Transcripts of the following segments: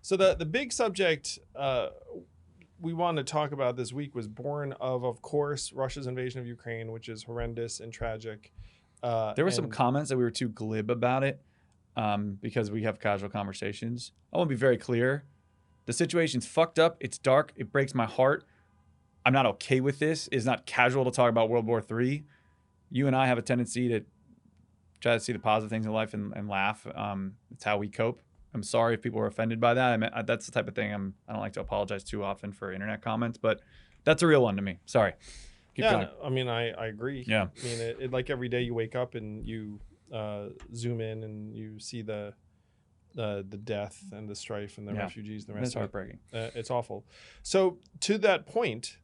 So the big subject we wanted to talk about this week was born of course, Russia's invasion of Ukraine, which is horrendous and tragic. There were some And comments that we were too glib about it because we have casual conversations. I want to be very clear. The situation's fucked up. It's dark. It breaks my heart. I'm not okay with this. It's not casual to talk about World War III. You and I have a tendency to try to see the positive things in life and laugh. It's how we cope. I'm sorry if people were offended by that. I mean, that's the type of thing I don't like to apologize too often for internet comments, but that's a real one to me. Sorry. Keep yeah, going. no, I mean, I agree. Yeah. I mean, it like every day you wake up and you zoom in and you see the death and the strife and the refugees and the rest That's heartbreaking. It's awful. So to that point,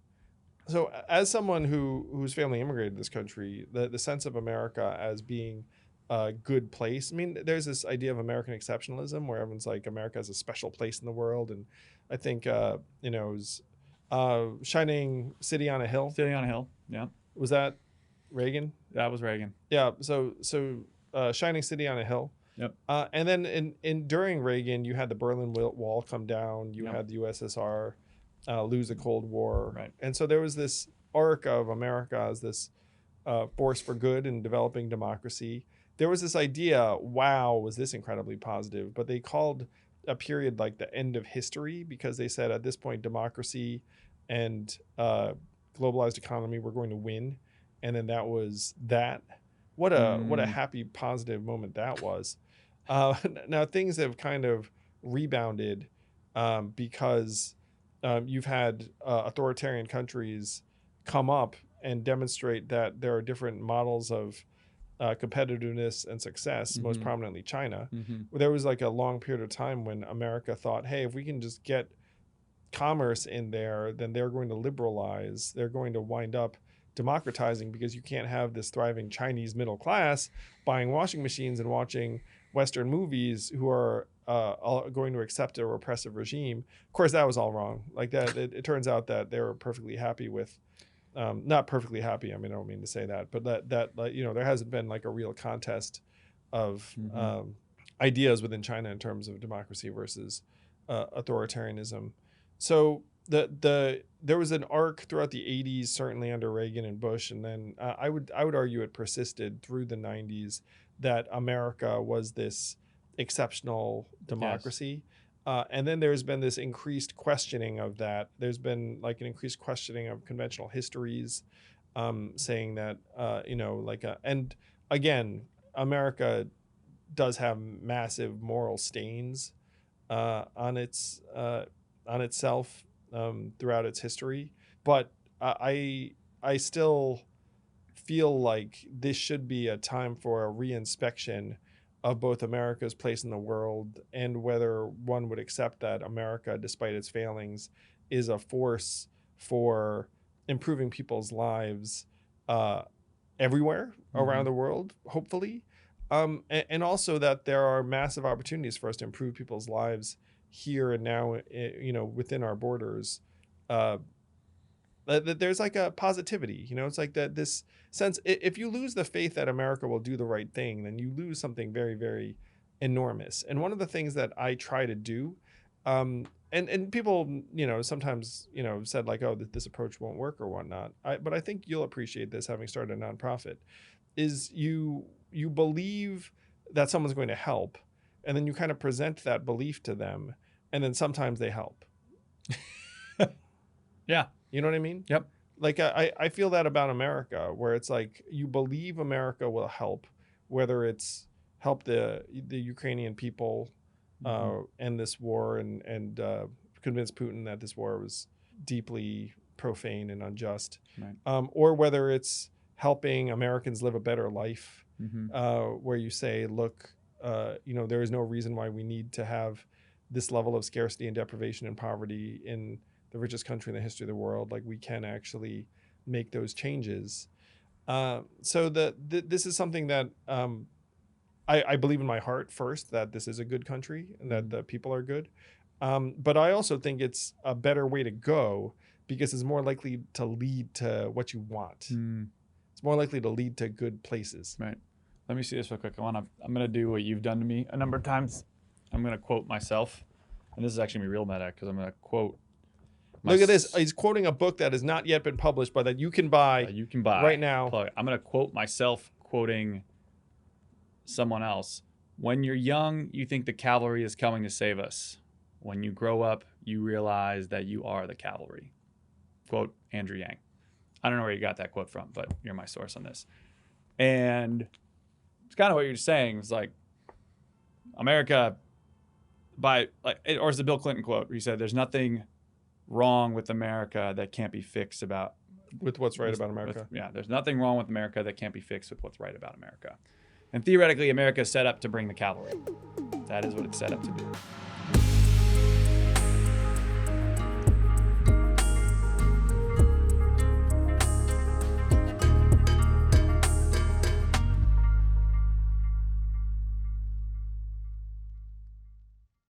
so as someone whose family immigrated to this country, the sense of America as being a good place. I mean, there's this idea of American exceptionalism where everyone's like America has a special place in the world, and I think it was Shining City on a Hill. City on a Hill. Yeah. Was that Reagan? That was Reagan. Yeah. So Shining City on a Hill. Yep. And then in during Reagan, you had the Berlin Wall come down. You had the USSR lose the Cold War. Right. And so there was this arc of America as this force for good and developing democracy. There was this idea, wow, was this incredibly positive? But they called a period like the end of history because they said at this point, democracy and globalized economy were going to win. And then that was that. What a happy, positive moment that was. Now things have kind of rebounded because you've had authoritarian countries come up and demonstrate that there are different models of competitiveness and success, most prominently China. There was like a long period of time when America thought, hey, if we can just get commerce in there, then they're going to liberalize. They're going to wind up democratizing because you can't have this thriving Chinese middle class buying washing machines and watching Western movies who are going to accept a repressive regime. Of course, that was all wrong. Like that, it turns out that they were perfectly happy with, not perfectly happy. I mean, I don't mean to say that, but that there hasn't been like a real contest of ideas within China in terms of democracy versus authoritarianism. So there was an arc throughout the 80s, certainly under Reagan and Bush, and then I would argue it persisted through the 90s that America was this exceptional democracy. Yes. And then there's been this increased questioning of that. There's been like an increased questioning of conventional histories, saying that, and again, America does have massive moral stains on itself throughout its history. But I still feel like this should be a time for a reinspection of both America's place in the world and whether one would accept that America, despite its failings, is a force for improving people's lives everywhere around the world, hopefully. And also that there are massive opportunities for us to improve people's lives here and now, within our borders. There's like a positivity, it's like that this sense, if you lose the faith that America will do the right thing, then you lose something very, very enormous. And one of the things that I try to do, and people, sometimes, said like, oh, this approach won't work or whatnot. But I think you'll appreciate this, having started a nonprofit, is you believe that someone's going to help, and then you kind of present that belief to them, and then sometimes they help. Yeah. You know what I mean? Yep. Like I feel that about America, where it's like you believe America will help, whether it's help the Ukrainian people end this war and convince Putin that this war was deeply profane and unjust, right. Or whether it's helping Americans live a better life, where you say, look, there is no reason why we need to have this level of scarcity and deprivation and poverty in the richest country in the history of the world. Like, we can actually make those changes. So this is something that I believe in my heart first, that this is a good country and that the people are good. But I also think it's a better way to go because it's more likely to lead to what you want. It's more likely to lead to good places. Right. Let me see this real quick. I'm going to do what you've done to me a number of times. I'm going to quote myself. And this is actually real meta because I'm going to quote. Look at this. He's quoting a book that has not yet been published, but that you can buy. You can buy right now. I'm going to quote myself quoting someone else. When you're young, you think the cavalry is coming to save us. When you grow up, you realize that you are the cavalry. Quote Andrew Yang. I don't know where you got that quote from, but you're my source on this. And it's kind of what you're saying. It's like America, or it's the Bill Clinton quote where he said, "There's nothing wrong with America that can't be fixed with what's right about America." There's nothing wrong with America that can't be fixed with what's right about America. And theoretically, America is set up to bring the cavalry. That is what it's set up to do.